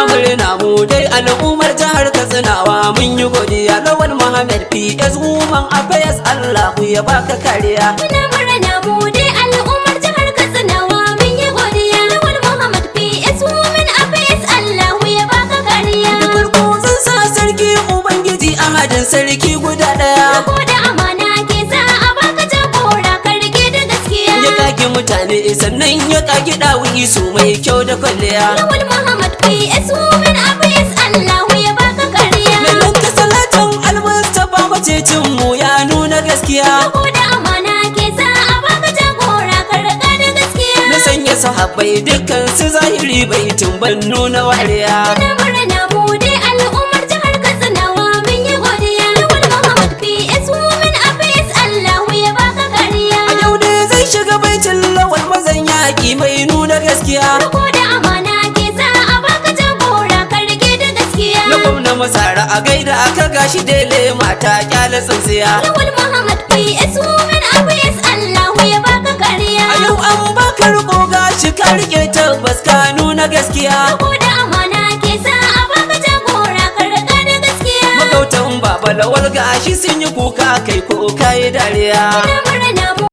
murna mu dai al'ummar jihar Katsinawa mun yi godiya. Lawal Muhammad PS Woman Affairs Allah ya baka kariya. Muna murna mu dai al'ummar jihar Katsinawa mun yi godiya. Lawal Muhammad PS Woman Affairs Allah ya baka kariya. Da farko zan sa sarki Ubangiji ahadin sarki guda daya. Ko da amana ke sa a baka jagora ka rike da gaskiya. Ya kage mutane sannan ya kage dawi su mai kyau da kwalliya. Lawal Muhammad PS Woman Affairs Allah ya baka kariya. Lallan ka salatan almustafa macecin mu ya nuna gaskiya. Ko da amana ke sa a baka jagora ka rika da gaskiya. Na sanya sahabbai dukkan su zahiri bai tumban nuna wariya. Muna murna mu dai al'ummar jihar Katsinawa mun yi godiya. Lawal Muhammad PS Woman Affairs Allah ya baka kariya. A yau dai zai shiga baitin lawal mazan yaƙi mai nuna gaskiya. Ko da amana ke sa a baka jagora ka rike da gaskiya. Na gwamna masara a gaida aka gashi dele mata kyala tsintsiya. Lawal Muhammad PS Woman Affairs Allah ya baka kariya. A yau an baka riko gashi ka rike tabbas ka nuna gaskiya. Ko da amana ke sa a baka jagora ka rika da gaskiya. Magautan baba lawal gashi sun yi kuka kai ko kai dariya. Muna murna mu